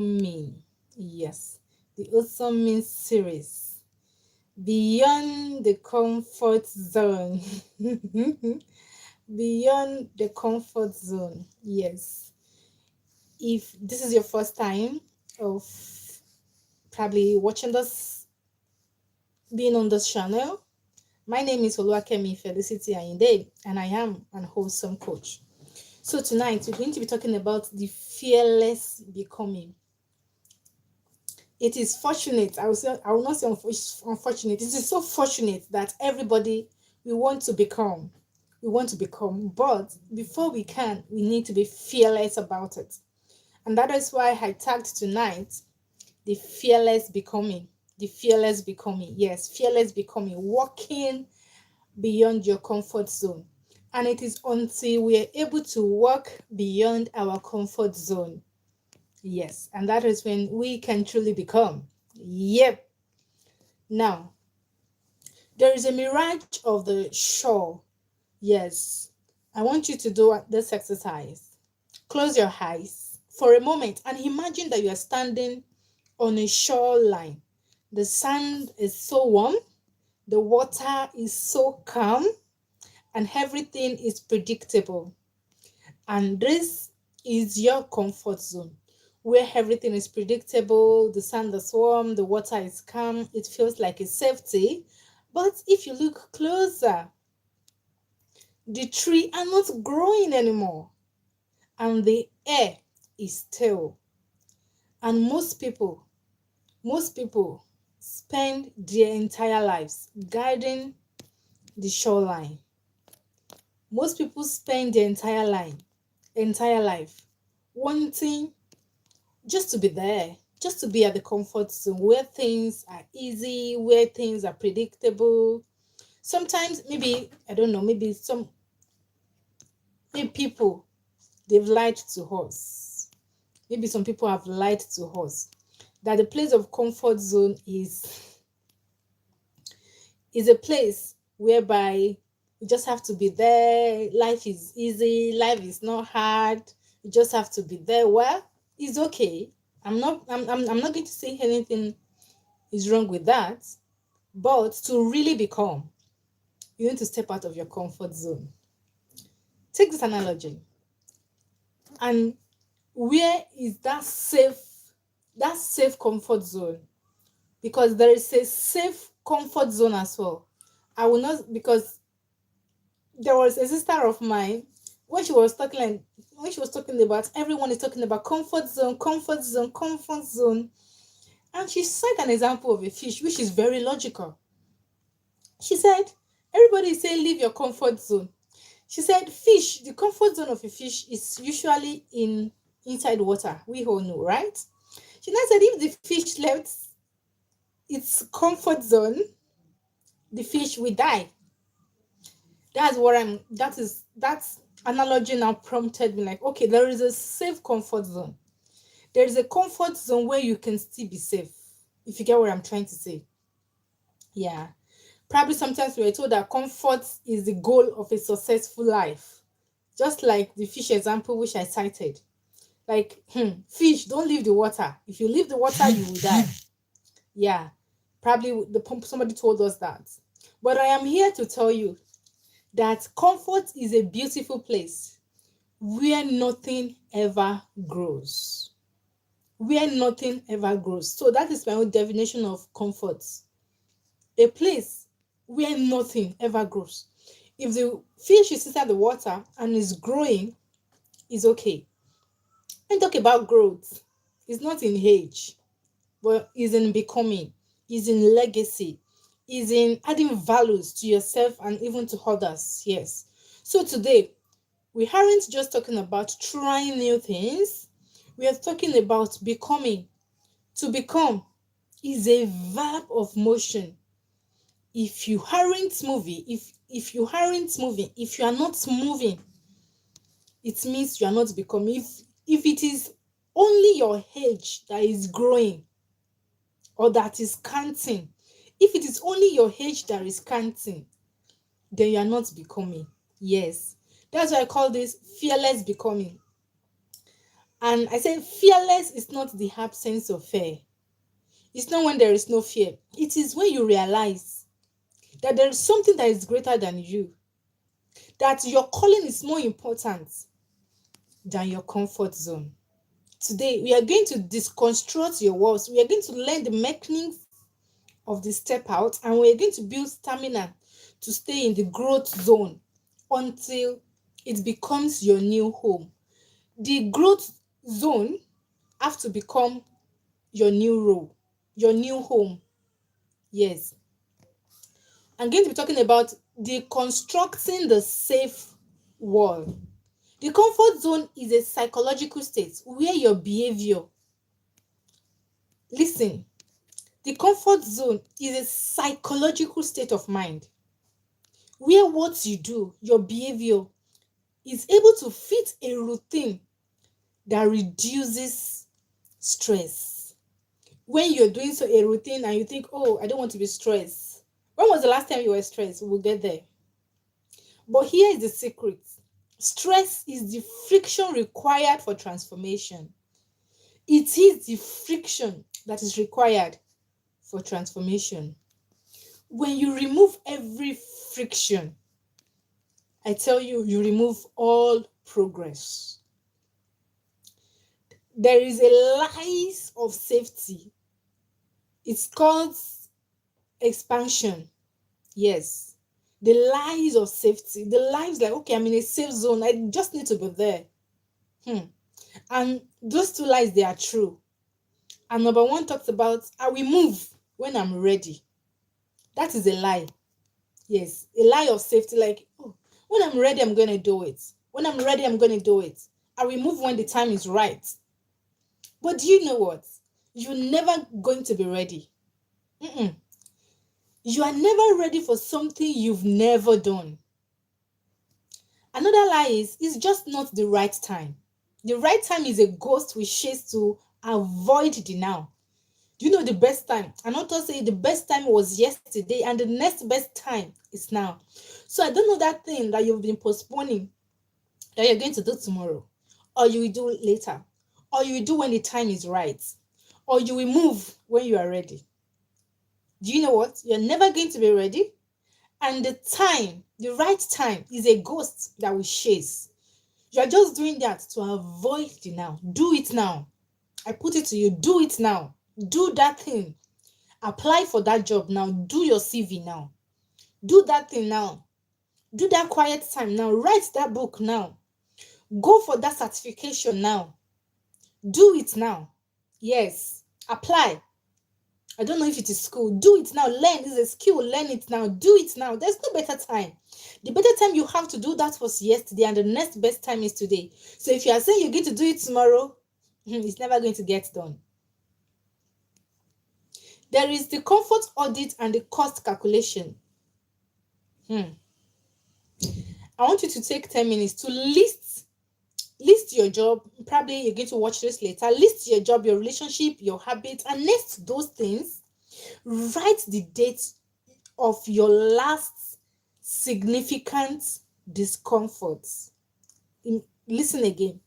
Me. Yes, the awesome me series. Beyond the comfort zone. Beyond the comfort zone. Yes. If this is your first time of probably watching this, being on this channel, my name is Oluwakemi Felicity Ayinde, and I am an wholesome coach. So tonight we're going to be talking about the fearless becoming. It is fortunate, I will not say unfortunate. It is so fortunate that everybody we want to become. We want to become, but before we can, we need to be fearless about it. And that is why I tagged tonight the fearless becoming. The fearless becoming. Yes, fearless becoming. Walking beyond your comfort zone. And it is until we are able to walk beyond our comfort zone. Yes, and that is when we can truly become. Yep. Now, there is a mirage of the shore. Yes. I want you to do this exercise. Close your eyes for a moment and imagine that you are standing on a shoreline. The sand is so warm, the water is so calm, and everything is predictable. And this is your comfort zone where everything is predictable, the sand is warm, the water is calm, it feels like a safety. But if you look closer, the tree are not growing anymore and the air is still. And most people spend their entire lives guarding the shoreline. Most people spend their entire life wanting just to be there, just to be at the comfort zone where things are easy, where things are predictable. Sometimes, maybe, I don't know, maybe people, they've lied to us. Maybe some people have lied to us that the place of comfort zone is a place whereby you just have to be there. Life is easy, life is not hard. You just have to be there. Well, it's okay. I'm not going to say anything is wrong with that. But to really become, you need to step out of your comfort zone. Take this analogy. And where is that safe comfort zone? Because there is a safe comfort zone as well. I will not, because there was a sister of mine when she was talking about, everyone is talking about comfort zone, comfort zone, comfort zone. And she cite an example of a fish, which is very logical. She said, everybody is saying leave your comfort zone. She said, fish, the comfort zone of a fish is usually inside water. We all know, right? She now said, if the fish left its comfort zone, the fish will die. That's analogy now prompted me, like, okay, there is a safe comfort zone. There is a comfort zone where you can still be safe, if you get what I'm trying to say. Yeah. Probably sometimes we are told that comfort is the goal of a successful life. Just like the fish example which I cited. Like, fish, don't leave the water. If you leave the water, you will die. Yeah. Probably somebody told us that. But I am here to tell you that comfort is a beautiful place where nothing ever grows. Where nothing ever grows. So that is my own definition of comfort. A place where nothing ever grows. If the fish is inside the water and is growing, it's okay. And talk about growth. It's not in age, but it's in becoming, it's in legacy, is in adding values to yourself and even to others. Yes. So today, we aren't just talking about trying new things. We are talking about becoming. To become is a verb of motion. If you aren't moving, if you aren't moving, if you are not moving, it means you are not becoming. If it is only your age that is growing or that is counting, if it is only your age that is counting, then you are not becoming. Yes. That's why I call this fearless becoming. And I said, fearless is not the absence of fear. It's not when there is no fear. It is when you realize that there is something that is greater than you, that your calling is more important than your comfort zone. Today, we are going to deconstruct your walls. We are going to learn the mechanics of the step out, and we are going to build stamina to stay in the growth zone until it becomes your new home. The growth zone have to become your new role, your new home. Yes. I'm going to be talking about deconstructing the safe wall. The comfort zone is a psychological state where your behavior, listen, the comfort zone is a psychological state of mind where what you do, your behavior, is able to fit a routine that reduces stress. When you're doing so a routine and you think, oh, I don't want to be stressed. When was the last time you were stressed? We'll get there. But here is the secret. Stress is the friction required for transformation. It is the friction that is required for transformation. When you remove every friction, I tell you, you remove all progress. There is a lies of safety. It's called expansion. Yes. The lies of safety. The lies like, okay, I'm in a safe zone. I just need to be there. And those two lies, they are true. And number one talks about, I will move when I'm ready. That is a lie. Yes. A lie of safety. Like, oh, when I'm ready, I'm going to do it. When I'm ready, I'm going to do it. I will move when the time is right. But do you know what? You're never going to be ready. You are never ready for something you've never done. Another lie is, it's just not the right time. The right time is a ghost we chase to avoid the now. Do you know the best time? And not to say the best time was yesterday and the next best time is now. So I don't know that thing that you've been postponing that you're going to do tomorrow, or you will do later, or you will do when the time is right, or you will move when you are ready. Do you know what? You're never going to be ready. And the time, the right time, is a ghost that will chase. You're just doing that to avoid the now. Do it now. I put it to you. Do it now. Do that thing. Apply for that job now. Do your CV now. Do that thing now. Do that quiet time now. Write that book now. Go for that certification now. Do it now. Yes. Apply. I don't know if it is school. Do it now. Learn. It's a skill. Learn it now. Do it now. There's no better time. The better time you have to do that was yesterday, and the next best time is today. So if you are saying you're going to do it tomorrow, it's never going to get done. There is the comfort audit and the cost calculation. I want you to take 10 minutes to list your job. Probably you're going to watch this later. List your job, your relationship, your habits, and next to those things, write the date of your last significant discomforts. Listen again.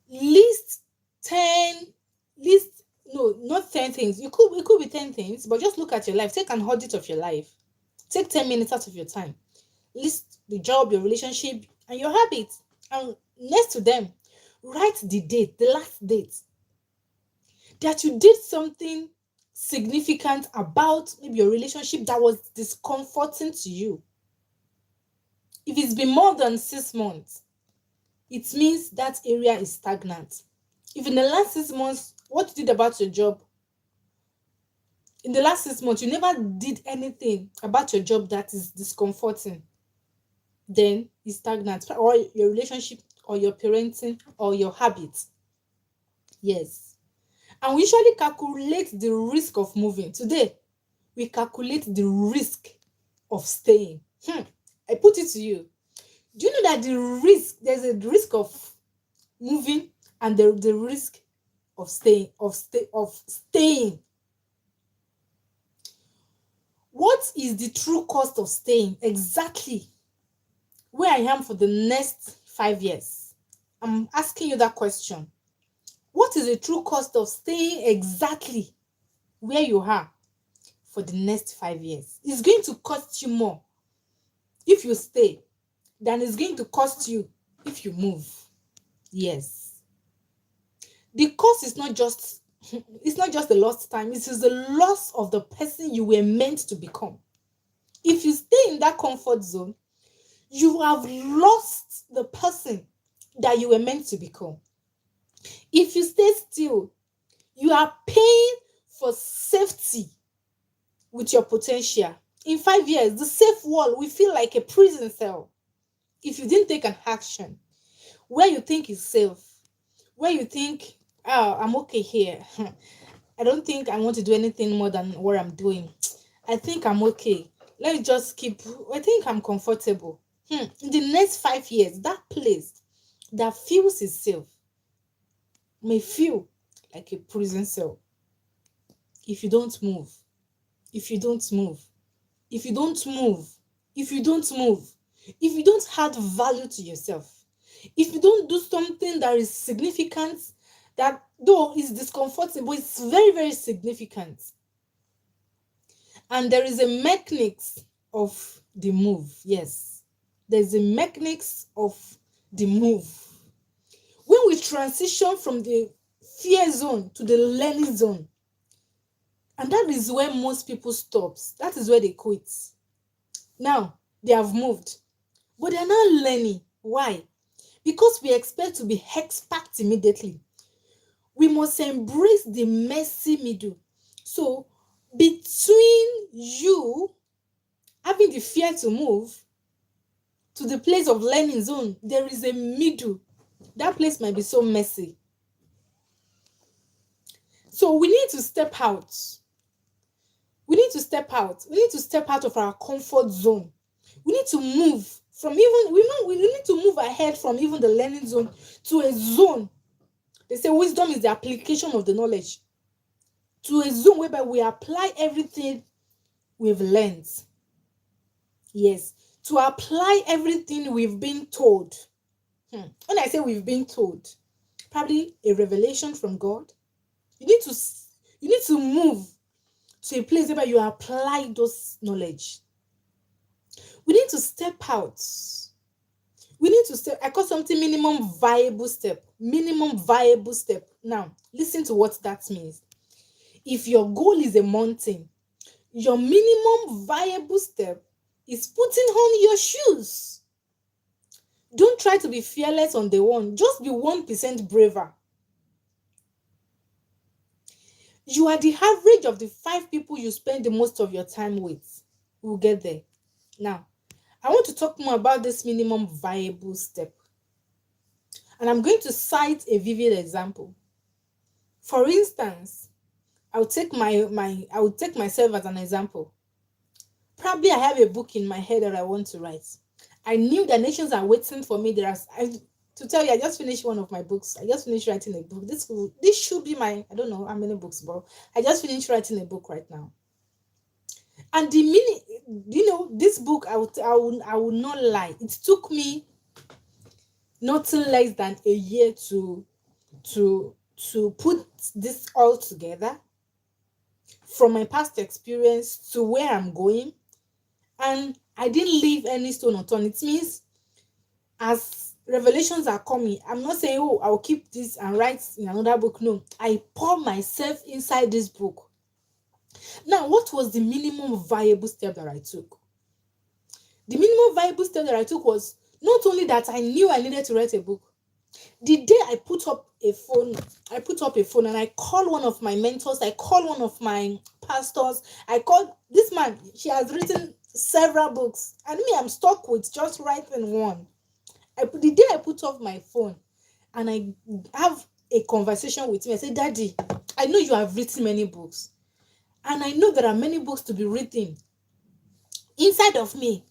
List 10, list, no, not 10 things. It could be 10 things, but just look at your life. Take an audit of your life. Take 10 minutes out of your time. List the job, your relationship, and your habits. And next to them, write the date, the last date that you did something significant about maybe your relationship that was discomforting to you. If it's been more than 6 months, it means that area is stagnant. If in the last 6 months, what you did about your job, in the last 6 months, you never did anything about your job that is discomforting, then it's stagnant. Or your relationship, or your parenting, or your habits. Yes. And we usually calculate the risk of moving. Today, we calculate the risk of staying. I put it to you. Do you know that there's a risk of moving and the risk of staying, staying. What is the true cost of staying? Exactly where I am for the next 5 years. I'm asking you that question. What is the true cost of staying exactly where you are for the next 5 years? It's going to cost you more if you stay than it's going to cost you if you move. Yes. The cost is not just it's not just the lost time, it is the loss of the person you were meant to become. If you stay in that comfort zone, you have lost the person that you were meant to become. If you stay still, you are paying for safety with your potential. In 5 years, the safe wall will feel like a prison cell if you didn't take an action. Where you think is safe, where you think, oh, I'm okay here. I don't think I want to do anything more than what I'm doing. I think I'm okay. Let's just keep, I think I'm comfortable. In the next 5 years, that place that feels itself may feel like a prison cell if you don't move. If you don't move. If you don't move. If you don't move. If you don't add value to yourself. If you don't do something that is significant, that though is discomforting, but it's very, very significant. And there is a mechanics of the move. Yes. There's a mechanics of the move. When we transition from the fear zone to the learning zone, and that is where most people stops. That is where they quit. Now, they have moved, but they are not learning. Why? Because we expect to be experts immediately. We must embrace the messy middle. So, between you having the fear to move to the place of learning zone, there is a middle. That place might be so messy. So, we need to step out. We need to step out. We need to step out of our comfort zone. We need to move from even we need to move ahead from even the learning zone to a zone. They say wisdom is the application of the knowledge. To a zone whereby we apply everything we've learned. Yes, to apply everything we've been told. When I say we've been told, probably a revelation from God. You need to move to a place where you apply those knowledge. We need to step out. We need to step. I call something minimum viable step. Minimum viable step. Now, listen to what that means. If your goal is a mountain, your minimum viable step is putting on your shoes. Don't try to be fearless on day one. Just be 1% braver. You are the average of the 5 people you spend the most of your time with. We'll get there. Now, I want to talk more about this minimum viable step. And I'm going to cite a vivid example. For instance, I will take myself as an example. Probably I have a book in my head that I want to write. I knew that nations are waiting for me. To tell you, I just finished one of my books. I just finished writing a book. This should be my, I don't know how many books, but I just finished writing a book right now. And the minute, this book, I would not lie. It took me nothing less than a year to put this all together, from my past experience to where I'm going. And I didn't leave any stone unturned. It means as revelations are coming, I'm not saying, oh, I'll keep this and write in another book. No, I pour myself inside this book. Now, what was the minimum viable step that I took? The minimum viable step that I took was not only that I knew I needed to write a book. The day I put up a phone and I called one of my mentors, I called one of my pastors, I called this man. She has written several books, and me, I'm stuck with just writing one. The day I put off my phone and I have a conversation with him, I say, Daddy, I know you have written many books, and I know there are many books to be written inside of me.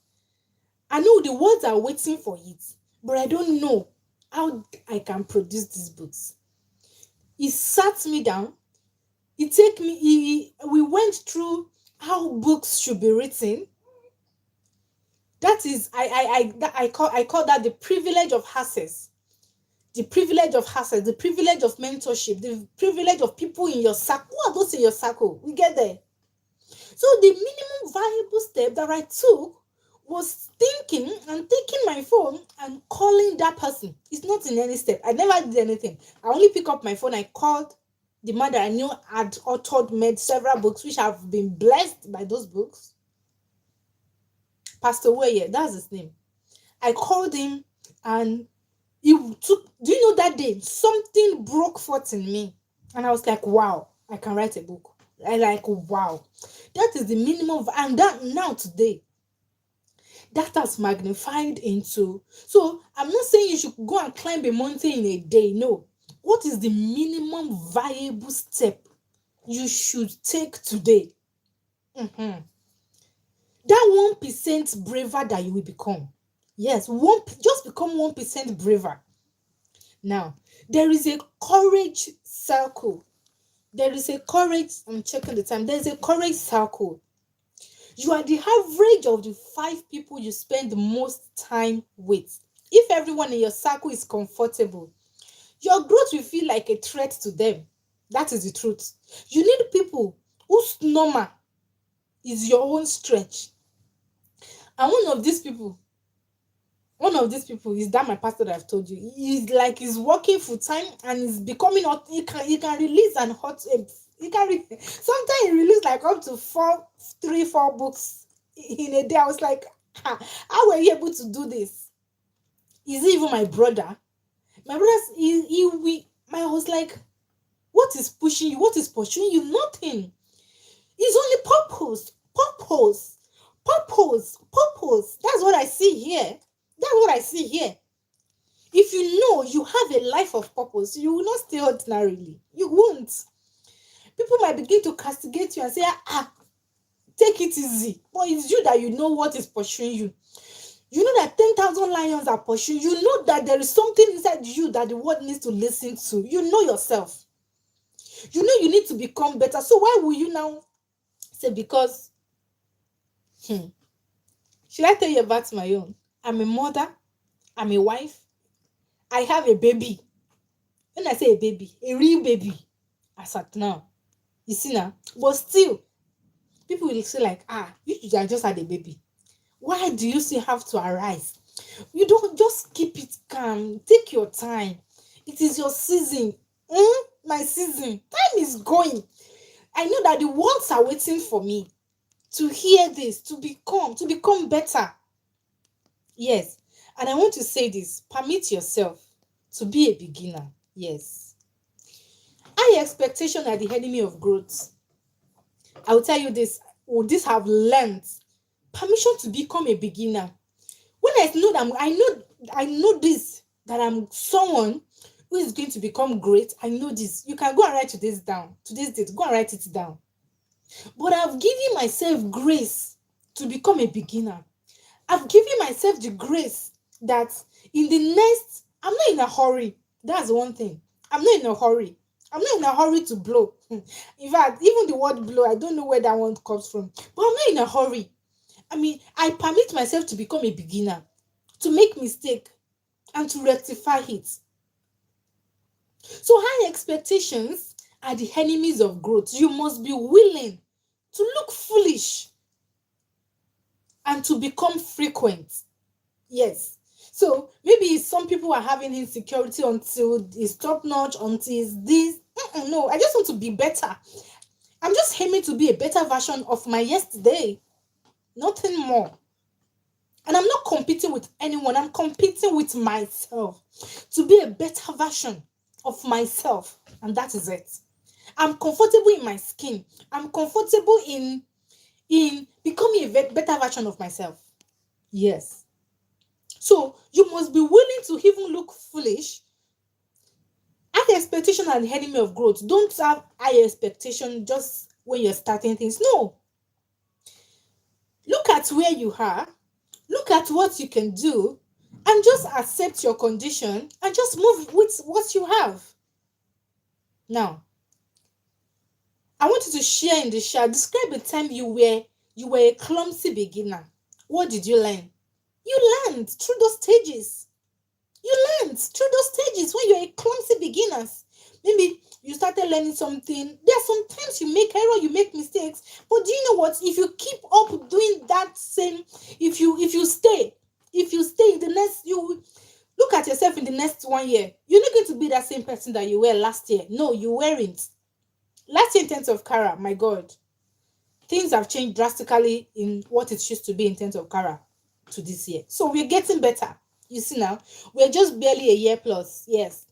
I know the words are waiting for it, but I don't know how I can produce these books. He sat me down. We went through how books should be written. That is, I call that the privilege of access. the privilege of access, the privilege of mentorship, the privilege of people in your circle. Who are those in your circle? We get there. So the minimum viable step that I took was thinking and taking my phone and calling that person. It's not in any step. I never did anything. I only pick up my phone. I called the man that I knew had authored, made several books, which have been blessed by those books. Pastor Weye, that's his name. I called him and he took, do you know that day something broke forth in me? And I was like, wow, I can write a book. I like, wow. That is the minimum. And that now today, that has magnified into. So I'm not saying you should go and climb a mountain in a day. No. What is the minimum viable step you should take today? That 1% braver that you will become. Yes, just become 1% braver. Now, there is a courage circle. There is a courage, I'm checking the time. There's a courage circle. You are the average of the 5 people you spend the most time with. If everyone in your circle is comfortable, your growth will feel like a threat to them. That is the truth. You need people whose normal is your own stretch. And one of these people is that my pastor that I've told you. He's working full time and he's becoming hot. He can release and hot. Sometimes he release like up to 4 books in a day. I was like, how were you able to do this? Is he even my brother? My brother, I was like, what is pushing you? What is pursuing you? Nothing. It's only purpose. That's what I see here. If you know you have a life of purpose, you will not stay ordinarily. You won't. People might begin to castigate you and say, take it easy. But it's you that you know what is pursuing you. You know that 10,000 lions are pursuing you. You know that there is something inside you that the world needs to listen to. You know yourself. You know you need to become better. So why will you now say, because should I tell you about my own? I'm a mother. I'm a wife. I have a baby. When I say a baby, a real baby, as at now. You see now? But still, people will say like, you just had a baby. Why do you still have to arise? You don't just keep it calm. Take your time. It is your season. My season. Time is going. I know that the worlds are waiting for me to hear this, to become better. Yes. And I want to say this. Permit yourself to be a beginner. Yes. High expectation are the enemy of growth. I will tell you this. This have learned. Permission to become a beginner. When I know that I know this, that I'm someone who is going to become great. I know this. You can go and write today's date. Go and write it down. But I've given myself grace to become a beginner. I've given myself the grace that in the next, I'm not in a hurry. That's one thing. I'm not in a hurry. I'm not in a hurry to blow. In fact, even the word blow, I don't know where that one comes from. But I'm not in a hurry. I mean, I permit myself to become a beginner, to make mistake, and to rectify it. So high expectations are the enemies of growth. You must be willing to look foolish and to become frequent. Yes. So maybe some people are having insecurity until it's top notch, until it's this. No, I just want to be better. I'm just aiming to be a better version of my yesterday. Nothing more. And I'm not competing with anyone. I'm competing with myself to be a better version of myself. And that is it. I'm comfortable in my skin. I'm comfortable in becoming a better version of myself. Yes. So you must be willing to even look foolish. High expectation are the enemy of growth. Don't have high expectation just when you're starting things. No. Look at where you are. Look at what you can do. And just accept your condition and just move with what you have. Now, I want you to share in the chat. Describe a time you were a clumsy beginner. What did you learn? You learned through those stages. You learned through those stages when you're a clumsy beginners. Maybe you started learning something. There are sometimes you make error, you make mistakes. But do you know what? If you keep up doing that same, if you stay in the next, you look at yourself in the next 1 year, you're not going to be that same person that you were last year. No, you weren't. Last year in terms of Kara, my God, things have changed drastically in what it used to be in terms of Kara to this year. So we're getting better. You see now, we're just barely a year plus. Yes.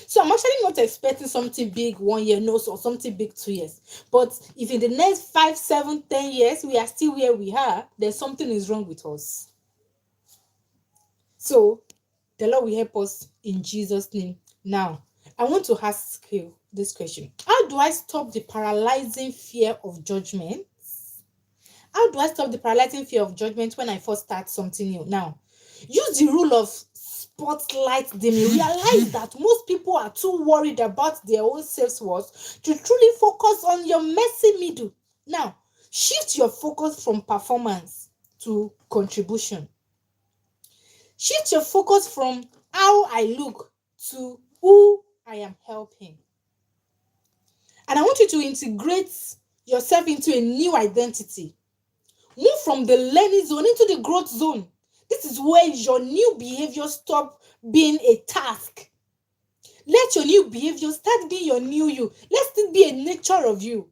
So I'm actually not expecting something big 1 year, no, or something big 2 years. But if in the next 5, 7, 10 years we are still where we are, then something is wrong with us. So the Lord will help us in Jesus' name. Now, I want to ask you this question. How do I stop the paralyzing fear of judgment? How do I stop the paralyzing fear of judgment when I first start something new? Now, use the rule of spotlight dimming. Realize that most people are too worried about their own self-worth to truly focus on your messy middle. Now, shift your focus from performance to contribution. Shift your focus from how I look to who I am helping. And I want you to integrate yourself into a new identity. Move from the learning zone into the growth zone. This is where your new behavior stop being a task. Let your new behavior start being your new you. Let it be a nature of you.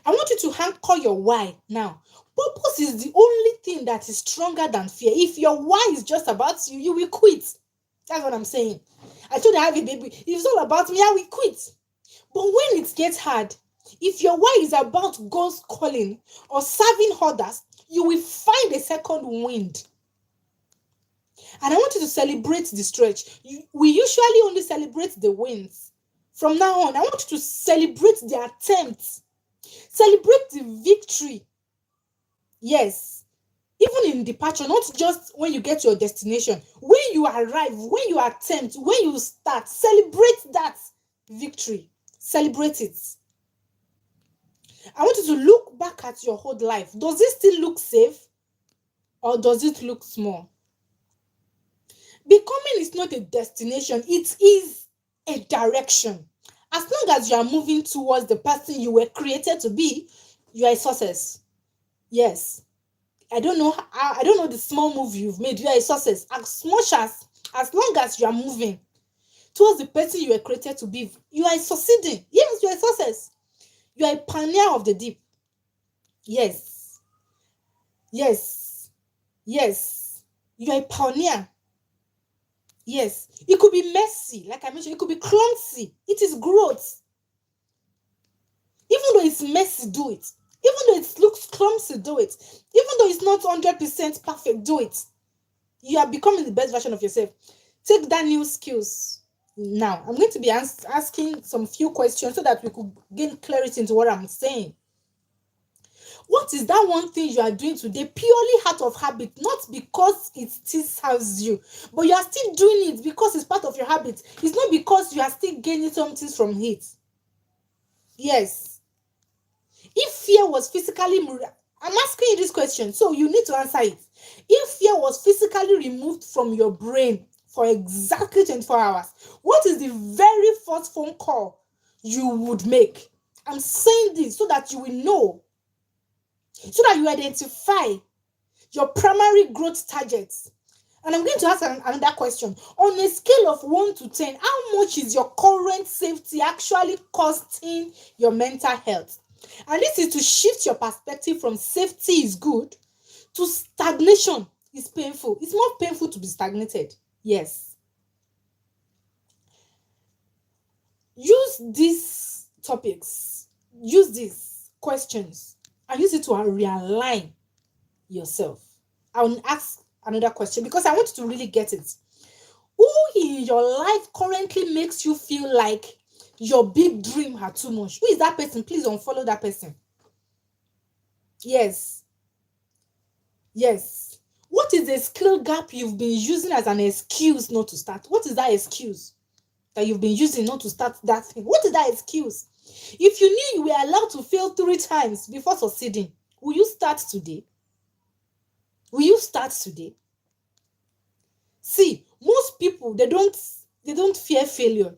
I want you to anchor your why now. Purpose is the only thing that is stronger than fear. If your why is just about you, you will quit. That's what I'm saying. I told you I have a baby. If it's all about me, I will quit. But when it gets hard, if your why is about God's calling or serving others, you will find a second wind. And I want you to celebrate the stretch. We usually only celebrate the wins. From now on, I want you to celebrate the attempts. Celebrate the victory. Yes. Even in departure, not just when you get to your destination. When you arrive, when you attempt, when you start, celebrate that victory. Celebrate it. I want you to look back at your whole life. Does it still look safe? Or does it look small? Becoming is not a destination. It is a direction. As long as you are moving towards the person you were created to be, you are a success. Yes. I don't know the small move you've made. You are a success. As long as you are moving towards the person you were created to be, you are succeeding. Yes, you are a success. You are a pioneer of the deep. Yes. Yes. Yes. You are a pioneer. Yes. It could be messy, like I mentioned. It could be clumsy. It is growth. Even though it's messy, do it. Even though it looks clumsy, do it. Even though it's not 100% perfect, do it. You are becoming the best version of yourself. Take that new skills. Now, I'm going to be asking some few questions so that we could gain clarity into what I'm saying. What is that one thing you are doing today purely out of habit, not because it still serves you, but you are still doing it because it's part of your habit. It's not because you are still gaining something from it. Yes. If fear was physically, I'm asking you this question, so you need to answer it. If fear was physically removed from your brain for exactly 24 hours, what is the very first phone call you would make? I'm saying this so that you will know, so that you identify your primary growth targets. And I'm going to ask another question. On a scale of 1 to 10, how much is your current safety actually costing your mental health? And this is to shift your perspective from safety is good to stagnation is painful. It's more painful to be stagnated. Yes. Use these topics, use these questions, and use it to realign yourself. I will ask another question because I want you to really get it. Who in your life currently makes you feel like your big dream had too much? Who is that person? Please unfollow that person. Yes. Yes. What is the skill gap you've been using as an excuse not to start? What is that excuse that you've been using not to start that thing? What is that excuse? If you knew you were allowed to fail 3 times before succeeding, will you start today? Will you start today? See, most people, they don't fear failure.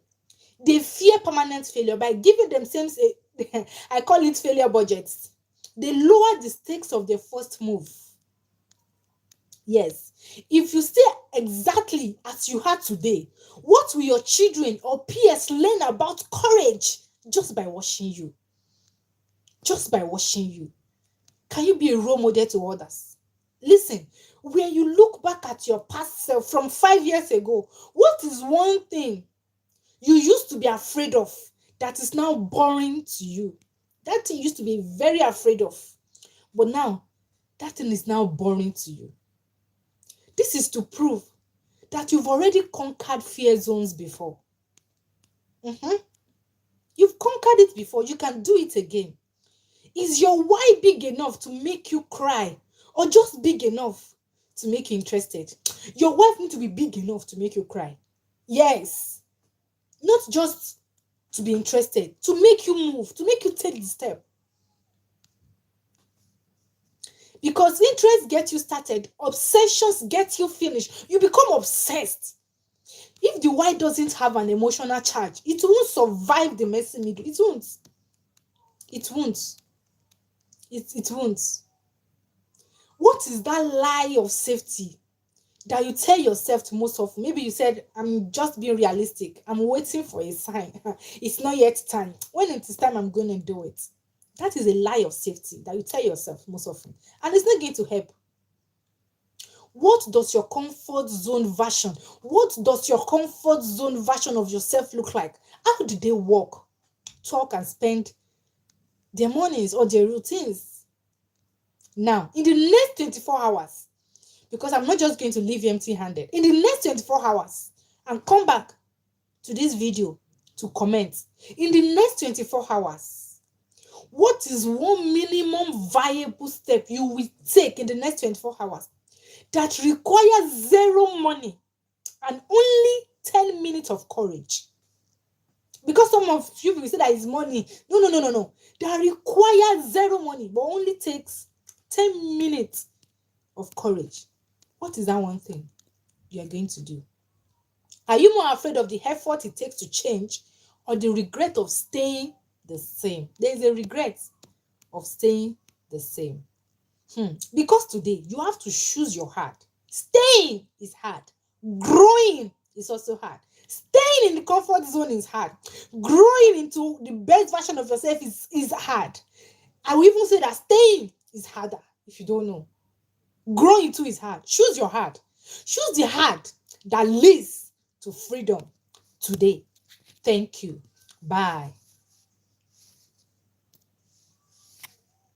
They fear permanent failure by giving themselves a I call it failure budgets. They lower the stakes of their first move. Yes. If you stay exactly as you are today, what will your children or peers learn about courage just by watching you? Just by watching you. Can you be a role model to others? Listen, when you look back at your past self from 5 years ago, what is one thing you used to be afraid of that is now boring to you? That thing you used to be very afraid of, but now that thing is now boring to you. This is to prove that you've already conquered fear zones before. Mhm. You've conquered it before. You can do it again. Is your why big enough to make you cry, or just big enough to make you interested? Your wife needs to be big enough to make you cry. Yes. Not just to be interested, to make you move, to make you take the step. Because interest gets you started, obsessions get you finished. You become obsessed. If the why doesn't have an emotional charge, it won't survive the messy middle. It won't. It won't. It won't. What is that lie of safety that you tell yourself to most often? Maybe you said, I'm just being realistic. I'm waiting for a sign. It's not yet time. When it is time, I'm going to do it. That is a lie of safety that you tell yourself most often. And it's not going to help. What does your comfort zone version? What does your comfort zone version of yourself look like? How do they walk, talk, and spend their mornings or their routines? Now, in the next 24 hours, because I'm not just going to leave you empty-handed. In the next 24 hours, and come back to this video to comment. In the next 24 hours, what is one minimum viable step you will take in the next 24 hours that requires zero money and only 10 minutes of courage? Because some of you will say that it's money. No, no, no, no, no. That requires zero money, but only takes 10 minutes of courage. What is that one thing you are going to do? Are you more afraid of the effort it takes to change, or the regret of staying the same? There is a regret of staying the same. Because today you have to choose your heart. Staying is hard. Growing is also hard. Staying in the comfort zone is hard. Growing into the best version of yourself is hard. I will even say that staying is harder if you don't know. Growing too is hard. Choose your heart. Choose the heart that leads to freedom today. Thank you. Bye.